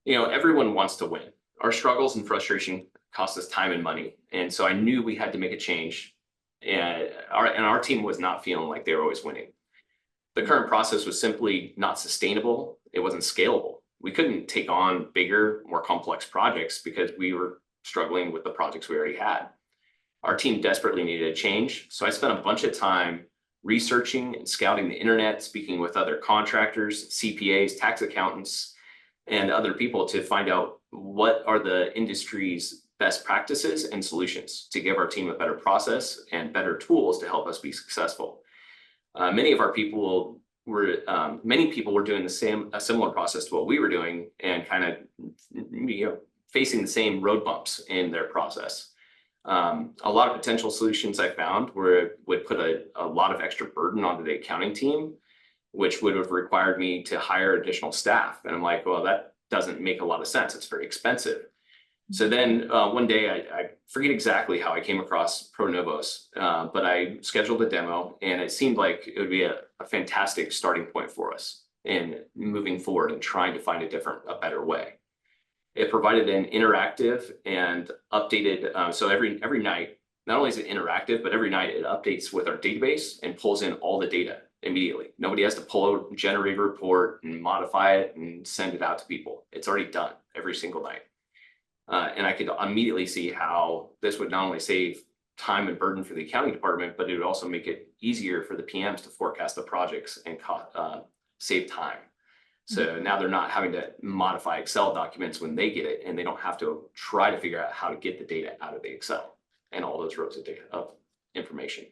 Everyone wants to win. Our struggles and frustration cost us time and money. And so I knew we had to make a change. And our team was not feeling like they were always winning. The current process was simply not sustainable. It wasn't scalable. We couldn't take on bigger, more complex projects because we were struggling with the projects we already had. Our team desperately needed a change. So I spent a bunch of time researching and scouting the internet, speaking with other contractors, CPAs, tax accountants, and other people to find out what are the industry's best practices and solutions to give our team a better process and better tools to help us be successful. Many people were doing a similar process to what we were doing and kind of facing the same road bumps in their process. A lot of potential solutions I found would put a lot of extra burden onto the accounting team, which would have required me to hire additional staff. And I'm like, well, that doesn't make a lot of sense. It's very expensive. So then one day, I forget exactly how I came across ProNovos, but I scheduled a demo, and it seemed like it would be a fantastic starting point for us in moving forward and trying to find a better way. It provided an interactive and updated, so every night, not only is it interactive, but every night it updates with our database and pulls in all the data immediately. Nobody has to generate a report and modify it and send it out to people. It's already done every single night. And I could immediately see how this would not only save time and burden for the accounting department, but it would also make it easier for the PMs to forecast the projects and save time. So now they're not having to modify Excel documents when they get it, and they don't have to try to figure out how to get the data out of the Excel and all those rows of information.